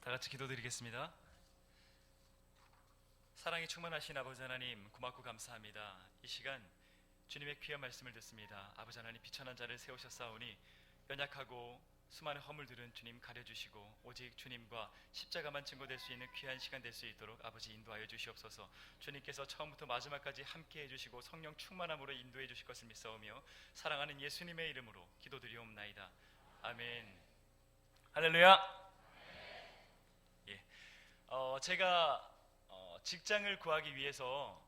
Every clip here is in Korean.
다 같이 기도드리겠습니다. 사랑이 충만하신 아버지 하나님, 고맙고 감사합니다. 이 시간 주님의 귀한 말씀을 듣습니다. 아버지 하나님, 비천한 자를 세우셨사오니 연약하고 수많은 허물들은 주님 가려주시고 오직 주님과 십자가만 증거될 수 있는 귀한 시간 될 수 있도록 아버지 인도하여 주시옵소서. 주님께서 처음부터 마지막까지 함께 해주시고 성령 충만함으로 인도해 주실 것을 믿사오며 사랑하는 예수님의 이름으로 기도드리옵나이다. 아멘. 할렐루야. 예, 제가 직장을 구하기 위해서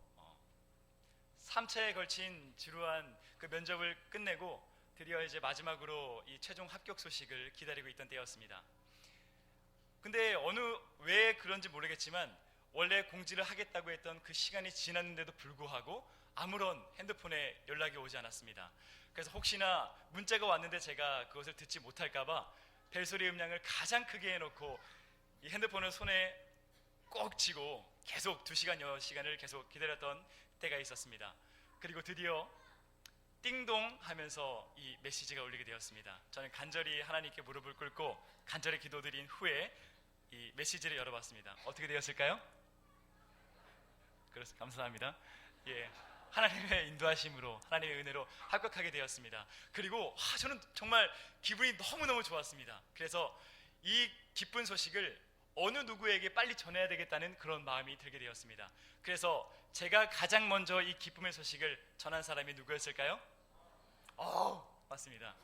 3차에 걸친 지루한 그 면접을 끝내고 드디어 이제 마지막으로 이 최종 합격 소식을 기다리고 있던 때였습니다. 근데 왜 그런지 모르겠지만 원래 공지를 하겠다고 했던 그 시간이 지났는데도 불구하고 아무런 핸드폰에 연락이 오지 않았습니다. 그래서 혹시나 문자가 왔는데 제가 그것을 듣지 못할까봐 벨소리 음량을 가장 크게 해놓고 이 핸드폰을 손에 꼭 쥐고 계속 2시간 시간을 계속 기다렸던 때가 있었습니다. 그리고 드디어 띵동 하면서 이 메시지가 울리게 되었습니다. 저는 간절히 하나님께 무릎을 꿇고 간절히 기도드린 후에 이 메시지를 열어봤습니다. 어떻게 되었을까요? 그렇습니다. 감사합니다. 예, 하나님의 인도하심으로 하나님의 은혜로 합격하게 되었습니다. 그리고 저는 정말 기분이 너무너무 좋았습니다. 그래서 이 기쁜 소식을 어느 누구에게 빨리 전해야 되겠다는 그런 마음이 들게 되었습니다. 그래서 제가 가장 먼저 이 기쁨의 소식을 전한 사람이 누구였을까요? 맞습니다.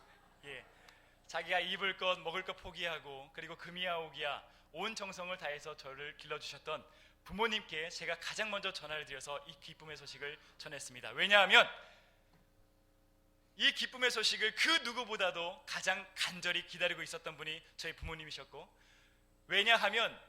예, 자기가 입을 것 먹을 것 포기하고 그리고 금이야 오기야 온 정성을 다해서 저를 길러주셨던 부모님께 제가 가장 먼저 전화를 드려서 이 기쁨의 소식을 전했습니다. 왜냐하면 이 기쁨의 소식을 그 누구보다도 가장 간절히 기다리고 있었던 분이 저희 부모님이셨고, 왜냐하면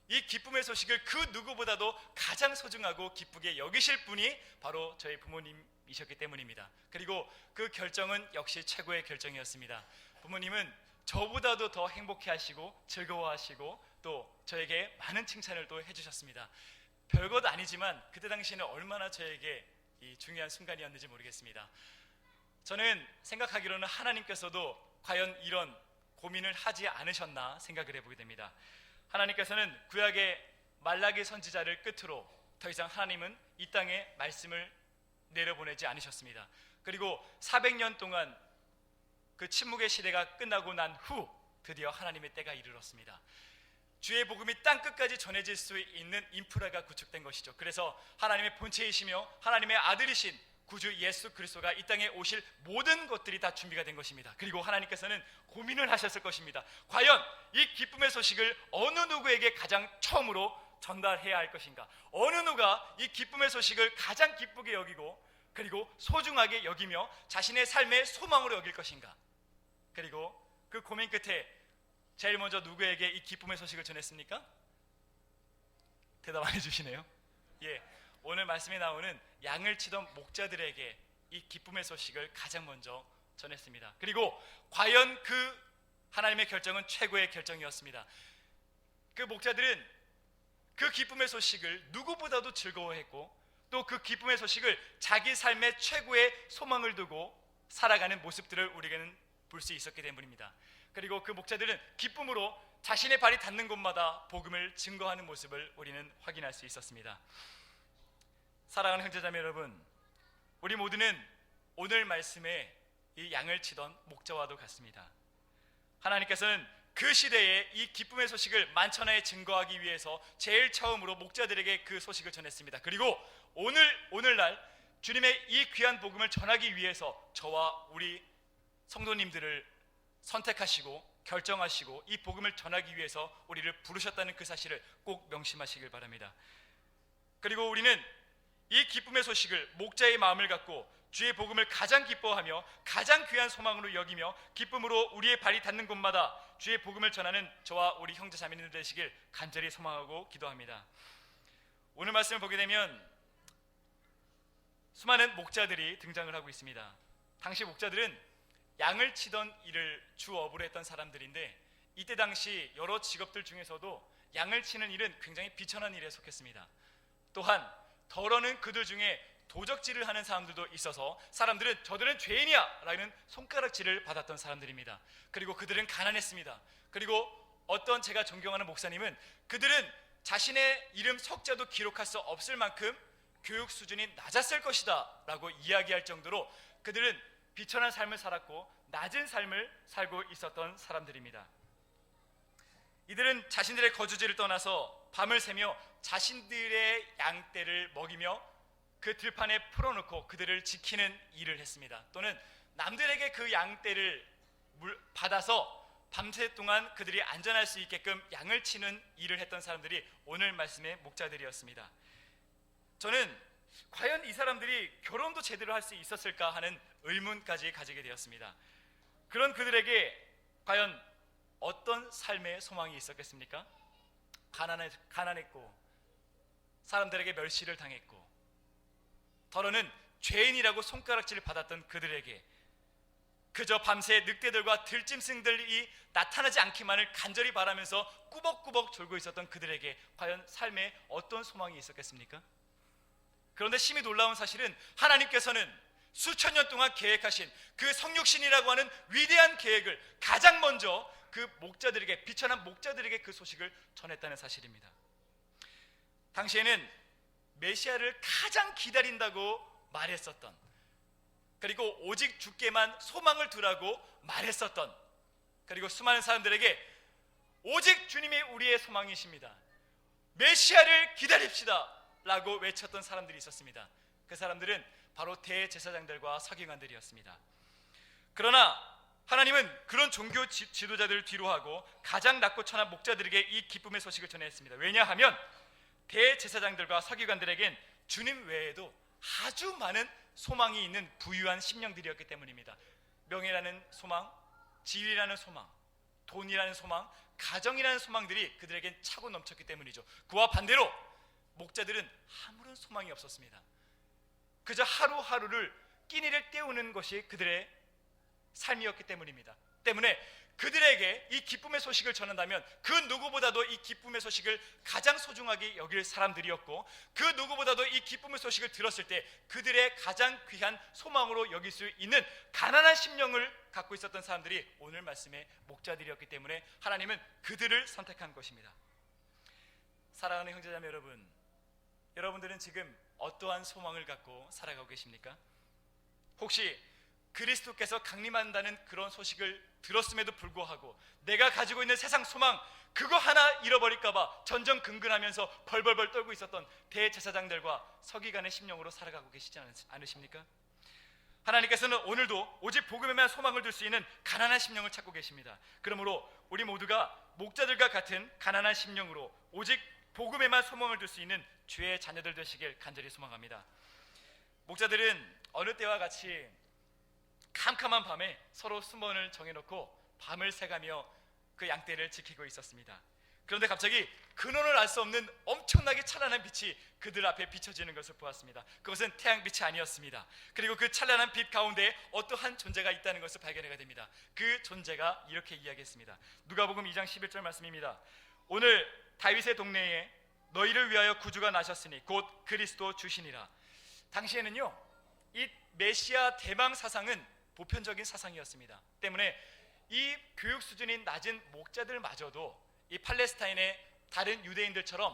이 기쁨의 소식을 그 누구보다도 가장 소중하고 기쁘게 여기실 분이 바로 저희 부모님이셨기 때문입니다. 그리고 그 결정은 역시 최고의 결정이었습니다. 부모님은 저보다도 더 행복해하시고 즐거워하시고 또 저에게 많은 칭찬을 또 해주셨습니다. 별것 아니지만 그때 당시에는 얼마나 저에게 이 중요한 순간이었는지 모르겠습니다. 저는 생각하기로는 하나님께서도 과연 이런 고민을 하지 않으셨나 생각을 해보게 됩니다. 하나님께서는 구약의 말라기 선지자를 끝으로 더 이상 하나님은 이 땅에 말씀을 내려보내지 않으셨습니다. 그리고 400년 동안 그 침묵의 시대가 끝나고 난 후 드디어 하나님의 때가 이르렀습니다. 주의 복음이 땅끝까지 전해질 수 있는 인프라가 구축된 것이죠. 그래서 하나님의 본체이시며 하나님의 아들이신 구주 예수 그리스도가 이 땅에 오실 모든 것들이 다 준비가 된 것입니다. 그리고 하나님께서는 고민을 하셨을 것입니다. 과연 이 기쁨의 소식을 어느 누구에게 가장 처음으로 전달해야 할 것인가? 어느 누가 이 기쁨의 소식을 가장 기쁘게 여기고 그리고 소중하게 여기며 자신의 삶의 소망으로 여길 것인가? 그리고 그 고민 끝에 제일 먼저 누구에게 이 기쁨의 소식을 전했습니까? 대답 안 해주시네요. 예, 오늘 말씀에 나오는 양을 치던 목자들에게 이 기쁨의 소식을 가장 먼저 전했습니다. 그리고 과연 그 하나님의 결정은 최고의 결정이었습니다. 그 목자들은 그 기쁨의 소식을 누구보다도 즐거워했고 또 그 기쁨의 소식을 자기 삶의 최고의 소망을 두고 살아가는 모습들을 우리에게는 볼 수 있었기 때문입니다. 그리고 그 목자들은 기쁨으로 자신의 발이 닿는 곳마다 복음을 증거하는 모습을 우리는 확인할 수 있었습니다. 사랑하는 형제자매 여러분, 우리 모두는 오늘 말씀에 이 양을 치던 목자와도 같습니다. 하나님께서는 그 시대에 이 기쁨의 소식을 만천하에 증거하기 위해서 제일 처음으로 목자들에게 그 소식을 전했습니다. 그리고 오늘날 주님의 이 귀한 복음을 전하기 위해서 저와 우리 성도님들을 선택하시고 결정하시고 이 복음을 전하기 위해서 우리를 부르셨다는 그 사실을 꼭 명심하시길 바랍니다. 그리고 우리는 이 기쁨의 소식을 목자의 마음을 갖고 주의 복음을 가장 기뻐하며 가장 귀한 소망으로 여기며 기쁨으로 우리의 발이 닿는 곳마다 주의 복음을 전하는 저와 우리 형제 자매님들 되시길 간절히 소망하고 기도합니다. 오늘 말씀을 보게 되면 수많은 목자들이 등장을 하고 있습니다. 당시 목자들은 양을 치던 일을 주업으로 했던 사람들인데 이때 당시 여러 직업들 중에서도 양을 치는 일은 굉장히 비천한 일에 속했습니다. 또한 덜어는 그들 중에 도적질을 하는 사람들도 있어서 사람들은 저들은 죄인이야 라는 손가락질을 받았던 사람들입니다. 그리고 그들은 가난했습니다. 그리고 어떤 제가 존경하는 목사님은 그들은 자신의 이름 석자도 기록할 수 없을 만큼 교육 수준이 낮았을 것이다 라고 이야기할 정도로 그들은 비천한 삶을 살았고 낮은 삶을 살고 있었던 사람들입니다. 이들은 자신들의 거주지를 떠나서 밤을 새며 자신들의 양떼를 먹이며 그 들판에 풀어놓고 그들을 지키는 일을 했습니다. 또는 남들에게 그 양떼를 받아서 밤새 동안 그들이 안전할 수 있게끔 양을 치는 일을 했던 사람들이 오늘 말씀의 목자들이었습니다. 저는 과연 이 사람들이 결혼도 제대로 할 수 있었을까 하는 의문까지 가지게 되었습니다. 그런 그들에게 과연 어떤 삶의 소망이 있었겠습니까? 가난했고 사람들에게 멸시를 당했고 더러는 죄인이라고 손가락질을 받았던 그들에게 그저 밤새 늑대들과 들짐승들이 나타나지 않기만을 간절히 바라면서 꾸벅꾸벅 졸고 있었던 그들에게 과연 삶에 어떤 소망이 있었겠습니까? 그런데 심히 놀라운 사실은 하나님께서는 수천 년 동안 계획하신 그 성육신이라고 하는 위대한 계획을 가장 먼저 그 목자들에게, 비천한 목자들에게 그 소식을 전했다는 사실입니다. 당시에는 메시아를 가장 기다린다고 말했었던, 그리고 오직 주께만 소망을 두라고 말했었던, 그리고 수많은 사람들에게 오직 주님이 우리의 소망이십니다, 메시아를 기다립시다 라고 외쳤던 사람들이 있었습니다. 그 사람들은 바로 대제사장들과 서기관들이었습니다. 그러나 하나님은 그런 종교 지도자들을 뒤로하고 가장 낮고 천한 목자들에게 이 기쁨의 소식을 전했습니다. 왜냐하면 대제사장들과 서기관들에겐 주님 외에도 아주 많은 소망이 있는 부유한 심령들이었기 때문입니다. 명예라는 소망, 지위라는 소망, 돈이라는 소망, 가정이라는 소망들이 그들에겐 차고 넘쳤기 때문이죠. 그와 반대로 목자들은 아무런 소망이 없었습니다. 그저 하루하루를 끼니를 때우는 것이 그들의 삶이었기 때문입니다. 때문에 그들에게 이 기쁨의 소식을 전한다면 그 누구보다도 이 기쁨의 소식을 가장 소중하게 여길 사람들이었고, 그 누구보다도 이 기쁨의 소식을 들었을 때 그들의 가장 귀한 소망으로 여길 수 있는 가난한 심령을 갖고 있었던 사람들이 오늘 말씀의 목자들이었기 때문에 하나님은 그들을 선택한 것입니다. 사랑하는 형제자매 여러분, 여러분들은 지금 어떠한 소망을 갖고 살아가고 계십니까? 혹시 그리스도께서 강림한다는 그런 소식을 들었음에도 불구하고 내가 가지고 있는 세상 소망 그거 하나 잃어버릴까 봐 전전긍긍하면서 벌벌벌 떨고 있었던 대제사장들과 서기관의 심령으로 살아가고 계시지 않으십니까? 하나님께서는 오늘도 오직 복음에만 소망을 둘 수 있는 가난한 심령을 찾고 계십니다. 그러므로 우리 모두가 목자들과 같은 가난한 심령으로 오직 복음에만 소망을 둘 수 있는 주의 자녀들 되시길 간절히 소망합니다. 목자들은 어느 때와 같이 캄캄한 밤에 서로 수문을 정해놓고 밤을 새가며 그 양떼를 지키고 있었습니다. 그런데 갑자기 근원을 알 수 없는 엄청나게 찬란한 빛이 그들 앞에 비춰지는 것을 보았습니다. 그것은 태양빛이 아니었습니다. 그리고 그 찬란한 빛 가운데 어떠한 존재가 있다는 것을 발견하게 됩니다. 그 존재가 이렇게 이야기했습니다. 누가복음 2장 11절 말씀입니다. 오늘 다윗의 동네에 너희를 위하여 구주가 나셨으니 곧 그리스도 주시니라. 당시에는요, 이 메시아 대망 사상은 보편적인 사상이었습니다. 때문에 이 교육 수준이 낮은 목자들마저도 이 팔레스타인의 다른 유대인들처럼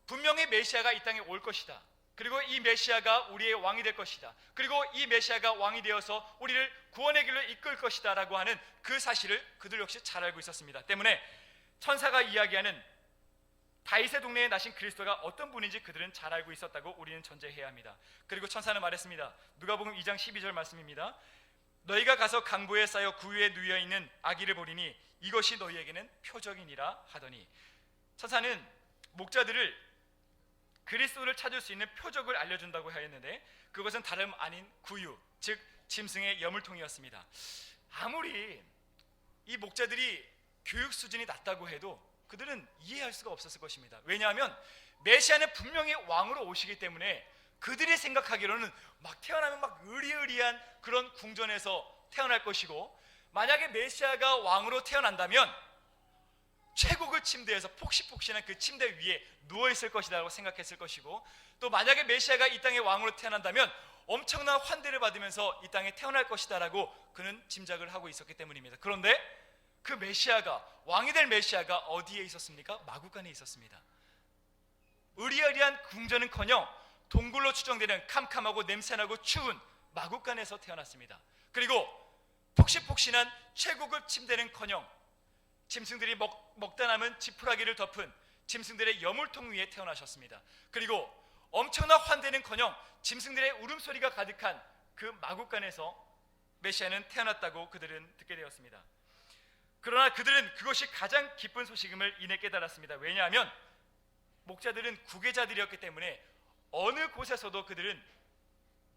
분명히 메시아가 이 땅에 올 것이다, 그리고 이 메시아가 우리의 왕이 될 것이다, 그리고 이 메시아가 왕이 되어서 우리를 구원의 길로 이끌 것이다 라고 하는 그 사실을 그들 역시 잘 알고 있었습니다. 때문에 천사가 이야기하는 다윗의 동네에 나신 그리스도가 어떤 분인지 그들은 잘 알고 있었다고 우리는 전제해야 합니다. 그리고 천사는 말했습니다. 누가복음 2장 12절 말씀입니다. 너희가 가서 강보에 쌓여 구유에 누워 있는 아기를 보리니 이것이 너희에게는 표적이니라 하더니, 천사는 목자들을 그리스도를 찾을 수 있는 표적을 알려준다고 하였는데 그것은 다름 아닌 구유, 즉 짐승의 여물통이었습니다. 아무리 이 목자들이 교육 수준이 낮다고 해도 그들은 이해할 수가 없었을 것입니다. 왜냐하면 메시아는 분명히 왕으로 오시기 때문에 그들이 생각하기로는 막 태어나면 막 의리의리한 그런 궁전에서 태어날 것이고, 만약에 메시아가 왕으로 태어난다면 최고급 침대에서 폭신폭신한 그 침대 위에 누워있을 것이라고 생각했을 것이고, 또 만약에 메시아가 이 땅의 왕으로 태어난다면 엄청난 환대를 받으면서 이 땅에 태어날 것이다 라고 그는 짐작을 하고 있었기 때문입니다. 그런데 그 메시아가, 왕이 될 메시아가 어디에 있었습니까? 마구간에 있었습니다. 의리의리한 궁전은커녕 동굴로 추정되는 캄캄하고 냄새나고 추운 마구간에서 태어났습니다. 그리고 폭신폭신한 최고급 침대는커녕 짐승들이 먹다 남은 지푸라기를 덮은 짐승들의 여물통 위에 태어나셨습니다. 그리고 엄청난 환대는커녕 짐승들의 울음소리가 가득한 그 마구간에서 메시아는 태어났다고 그들은 듣게 되었습니다. 그러나 그들은 그것이 가장 기쁜 소식임을 이내 깨달았습니다. 왜냐하면 목자들은 구계자들이었기 때문에 어느 곳에서도 그들은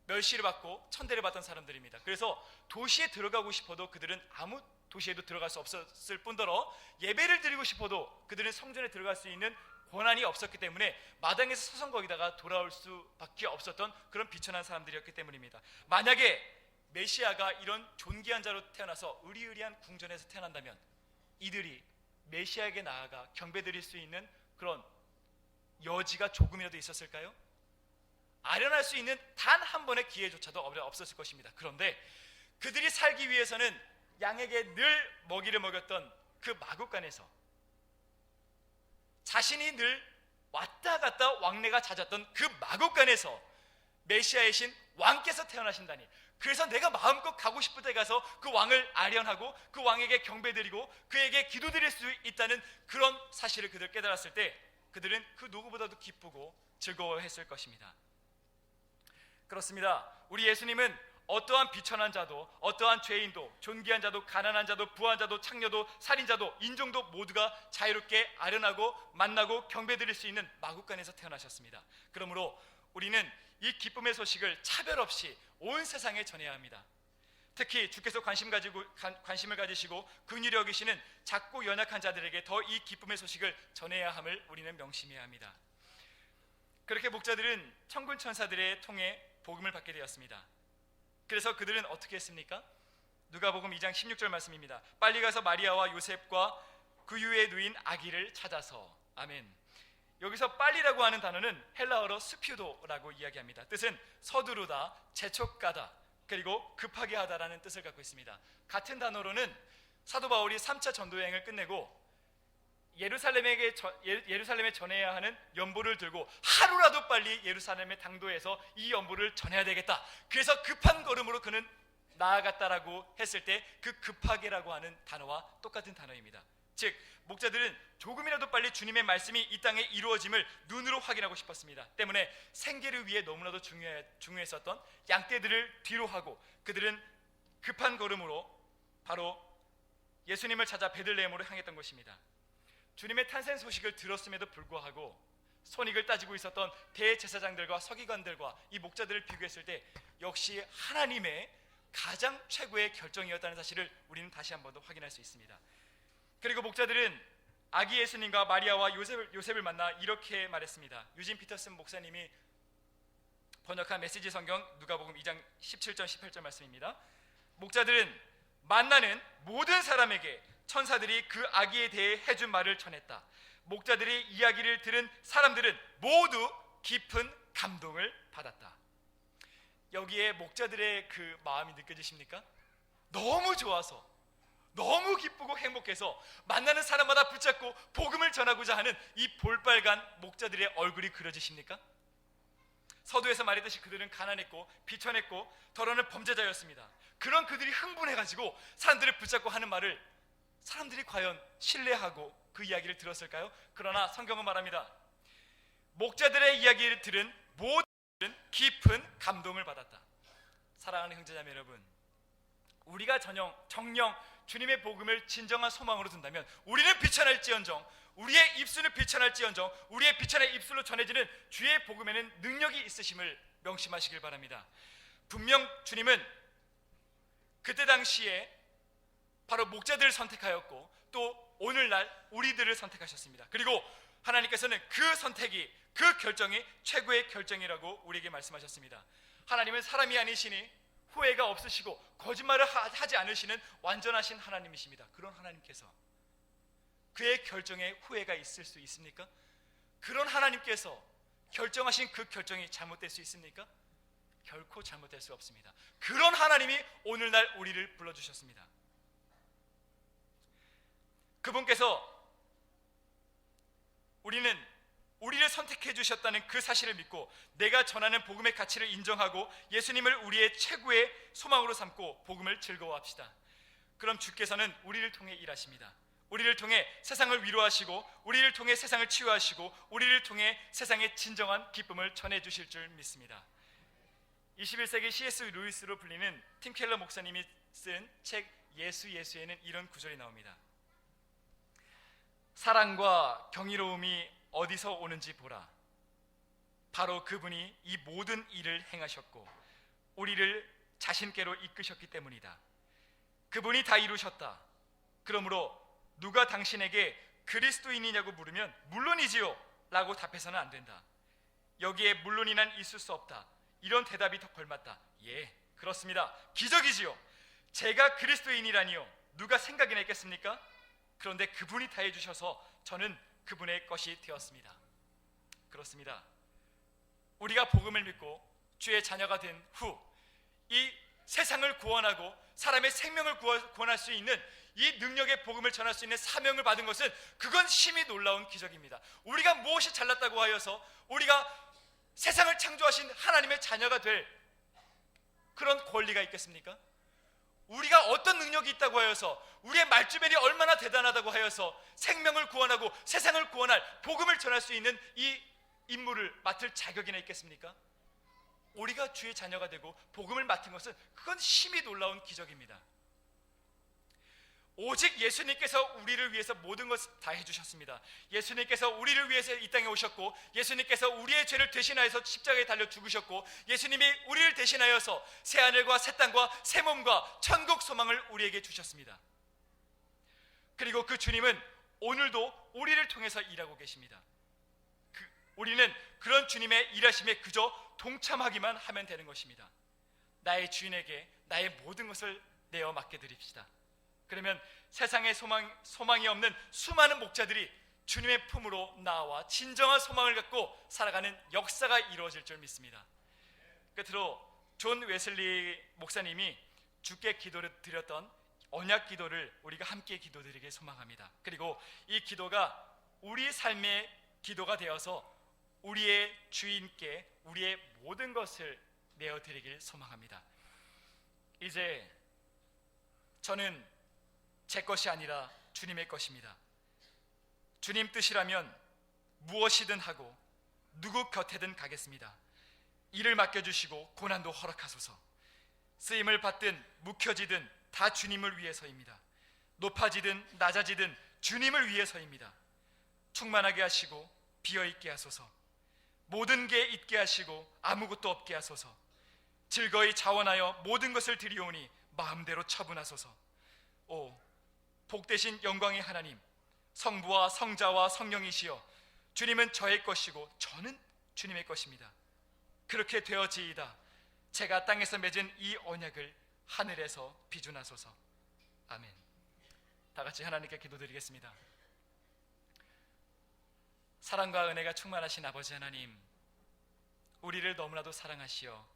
멸시를 받고 천대를 받던 사람들입니다. 그래서 도시에 들어가고 싶어도 그들은 아무 도시에도 들어갈 수 없었을 뿐더러 예배를 드리고 싶어도 그들은 성전에 들어갈 수 있는 권한이 없었기 때문에 마당에서 서성거리다가 돌아올 수밖에 없었던 그런 비천한 사람들이었기 때문입니다. 만약에 메시아가 이런 존귀한 자로 태어나서 의리의리한 궁전에서 태어난다면 이들이 메시아에게 나아가 경배드릴 수 있는 그런 여지가 조금이라도 있었을까요? 아련할 수 있는 단 한 번의 기회조차도 없었을 것입니다. 그런데 그들이 살기 위해서는 양에게 늘 먹이를 먹였던 그 마구간에서 자신이 늘 왔다 갔다 왕래가 잦았던 그 마구간에서 메시아의 신 왕께서 태어나신다니, 그래서 내가 마음껏 가고 싶을 때 가서 그 왕을 아련하고 그 왕에게 경배드리고 그에게 기도드릴 수 있다는 그런 사실을 그들 깨달았을 때 그들은 그 누구보다도 기쁘고 즐거워했을 것입니다. 그렇습니다. 우리 예수님은 어떠한 비천한 자도, 어떠한 죄인도, 존귀한 자도, 가난한 자도, 부한 자도, 창녀도, 살인자도, 인종도 모두가 자유롭게 아련하고 만나고 경배드릴 수 있는 마구간에서 태어나셨습니다. 그러므로 우리는 이 기쁨의 소식을 차별 없이 온 세상에 전해야 합니다. 특히 주께서 관심을 가지시고 긍휼히 여기시는 작고 연약한 자들에게 더 이 기쁨의 소식을 전해야 함을 우리는 명심해야 합니다. 그렇게 목자들은 천군 천사들의 통해 복음을 받게 되었습니다. 그래서 그들은 어떻게 했습니까? 누가복음 2장 16절 말씀입니다. 빨리 가서 마리아와 요셉과 그 유에 누인 아기를 찾아서. 아멘. 여기서 빨리라고 하는 단어는 헬라어로 스퓨도라고 이야기합니다. 뜻은 서두르다, 재촉가다, 그리고 급하게 하다라는 뜻을 갖고 있습니다. 같은 단어로는 사도 바울이 3차 전도여행을 끝내고 예루살렘에 전해야 하는 연보를 들고 하루라도 빨리 예루살렘에 당도해서 이 연보를 전해야 되겠다. 그래서 급한 걸음으로 그는 나아갔다라고 했을 때 그 급하게라고 하는 단어와 똑같은 단어입니다. 즉 목자들은 조금이라도 빨리 주님의 말씀이 이 땅에 이루어짐을 눈으로 확인하고 싶었습니다. 때문에 생계를 위해 너무나도 중요했었던 양떼들을 뒤로 하고 그들은 급한 걸음으로 바로 예수님을 찾아 베들레헴으로 향했던 것입니다. 주님의 탄생 소식을 들었음에도 불구하고 손익을 따지고 있었던 대제사장들과 서기관들과 이 목자들을 비교했을 때 역시 하나님의 가장 최고의 결정이었다는 사실을 우리는 다시 한 번 더 확인할 수 있습니다. 그리고 목자들은 아기 예수님과 마리아와 요셉을 만나 이렇게 말했습니다. 유진 피터슨 목사님이 번역한 메시지 성경 누가복음 2장 17절 18절 말씀입니다. 목자들은 만나는 모든 사람에게 천사들이 그 아기에 대해 해준 말을 전했다. 목자들의 이야기를 들은 사람들은 모두 깊은 감동을 받았다. 여기에 목자들의 그 마음이 느껴지십니까? 너무 좋아서, 너무 기쁘고 행복해서 만나는 사람마다 붙잡고 복음을 전하고자 하는 이 볼빨간 목자들의 얼굴이 그려지십니까? 서두에서 말했듯이 그들은 가난했고 비천했고 더러는 범죄자였습니다. 그런 그들이 흥분해가지고 사람들을 붙잡고 하는 말을 사람들이 과연 신뢰하고 그 이야기를 들었을까요? 그러나 성경은 말합니다. 목자들의 이야기를 들은 모두는 깊은 감동을 받았다. 사랑하는 형제자매 여러분, 우리가 정녕 주님의 복음을 진정한 소망으로 둔다면 우리는 비천할지언정, 우리의 입술은 비천할지언정, 우리의 비천의 입술로 전해지는 주의 복음에는 능력이 있으심을 명심하시길 바랍니다. 분명 주님은 그때 당시에 바로 목자들을 선택하였고 또 오늘날 우리들을 선택하셨습니다. 그리고 하나님께서는 그 선택이, 그 결정이 최고의 결정이라고 우리에게 말씀하셨습니다. 하나님은 사람이 아니시니 후회가 없으시고 거짓말을 하지 않으시는 완전하신 하나님이십니다. 그런 하나님께서 그의 결정에 후회가 있을 수 있습니까? 그런 하나님께서 결정하신 그 결정이 잘못될 수 있습니까? 결코 잘못될 수 없습니다. 그런 하나님이 오늘날 우리를 불러주셨습니다. 그분께서 우리를 선택해 주셨다는 그 사실을 믿고 내가 전하는 복음의 가치를 인정하고 예수님을 우리의 최고의 소망으로 삼고 복음을 즐거워합시다. 그럼 주께서는 우리를 통해 일하십니다. 우리를 통해 세상을 위로하시고 우리를 통해 세상을 치유하시고 우리를 통해 세상의 진정한 기쁨을 전해주실 줄 믿습니다. 21세기 C.S. 루이스로 불리는 팀 켈러 목사님이 쓴 책 예수에는 이런 구절이 나옵니다. 사랑과 경이로움이 어디서 오는지 보라. 바로 그분이 이 모든 일을 행하셨고 우리를 자신께로 이끄셨기 때문이다. 그분이 다 이루셨다. 그러므로 누가 당신에게 그리스도인이냐고 물으면 물론이지요 라고 답해서는 안 된다. 여기에 물론이 난 있을 수 없다. 이런 대답이 더 걸맞다. 예, 그렇습니다. 기적이지요. 제가 그리스도인이라니요. 누가 생각이나 했겠습니까? 그런데 그분이 다 해주셔서 저는 그분의 것이 되었습니다. 그렇습니다. 우리가 복음을 믿고 주의 자녀가 된 후 이 세상을 구원하고 사람의 생명을 구원할 수 있는 이 능력의 복음을 전할 수 있는 사명을 받은 것은 그건 심히 놀라운 기적입니다. 우리가 무엇이 잘났다고 하여서 우리가 세상을 창조하신 하나님의 자녀가 될 그런 권리가 있겠습니까? 우리가 어떤 능력이 있다고 하여서 우리의 말주변이 얼마나 대단하다고 하여서 생명을 구원하고 세상을 구원할 복음을 전할 수 있는 이 임무를 맡을 자격이나 있겠습니까? 우리가 주의 자녀가 되고 복음을 맡은 것은 그건 심히 놀라운 기적입니다. 오직 예수님께서 우리를 위해서 모든 것을 다 해주셨습니다. 예수님께서 우리를 위해서 이 땅에 오셨고 예수님께서 우리의 죄를 대신하여서 십자가에 달려 죽으셨고 예수님이 우리를 대신하여서 새하늘과 새 땅과 새 몸과 천국 소망을 우리에게 주셨습니다. 그리고 그 주님은 오늘도 우리를 통해서 일하고 계십니다. 우리는 그런 주님의 일하심에 그저 동참하기만 하면 되는 것입니다. 나의 주인에게 나의 모든 것을 내어 맡겨드립시다. 그러면 세상에 소망이 없는 수많은 목자들이 주님의 품으로 나와 진정한 소망을 갖고 살아가는 역사가 이루어질 줄 믿습니다. 끝으로 존 웨슬리 목사님이 주께 기도를 드렸던 언약 기도를 우리가 함께 기도드리길 소망합니다. 그리고 이 기도가 우리 삶의 기도가 되어서 우리의 주인께 우리의 모든 것을 내어드리길 소망합니다. 이제 저는 제 것이 아니라 주님의 것입니다. 주님 뜻이라면 무엇이든 하고 누구 곁에든 가겠습니다. 일을 맡겨주시고 고난도 허락하소서. 쓰임을 받든 묵혀지든 다 주님을 위해서입니다. 높아지든 낮아지든 주님을 위해서입니다. 충만하게 하시고 비어있게 하소서. 모든 게 있게 하시고 아무것도 없게 하소서. 즐거이 자원하여 모든 것을 드리오니 마음대로 처분하소서. 오 복되신 영광의 하나님, 성부와 성자와 성령이시여, 주님은 저의 것이고 저는 주님의 것입니다. 그렇게 되어지이다. 제가 땅에서 맺은 이 언약을 하늘에서 비준하소서. 아멘. 다 같이 하나님께 기도드리겠습니다. 사랑과 은혜가 충만하신 아버지 하나님, 우리를 너무나도 사랑하시어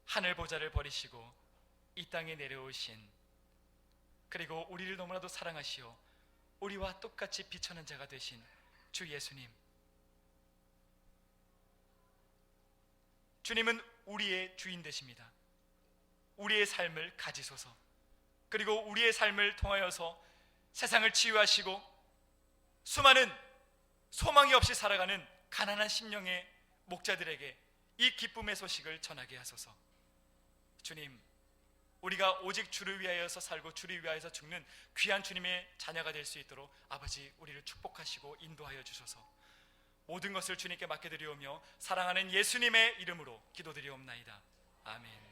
하늘 보좌를 버리시고 이 땅에 내려오신, 그리고 우리를 너무나도 사랑하시어 우리와 똑같이 비천한 자가 되신 주 예수님, 주님은 우리의 주인 되십니다. 우리의 삶을 가지소서. 그리고 우리의 삶을 통하여서 세상을 치유하시고 수많은 소망이 없이 살아가는 가난한 심령의 목자들에게 이 기쁨의 소식을 전하게 하소서. 주님, 우리가 오직 주를 위하여서 살고 주를 위하여서 죽는 귀한 주님의 자녀가 될 수 있도록 아버지 우리를 축복하시고 인도하여 주소서. 모든 것을 주님께 맡겨드리오며 사랑하는 예수님의 이름으로 기도드리옵나이다. 아멘.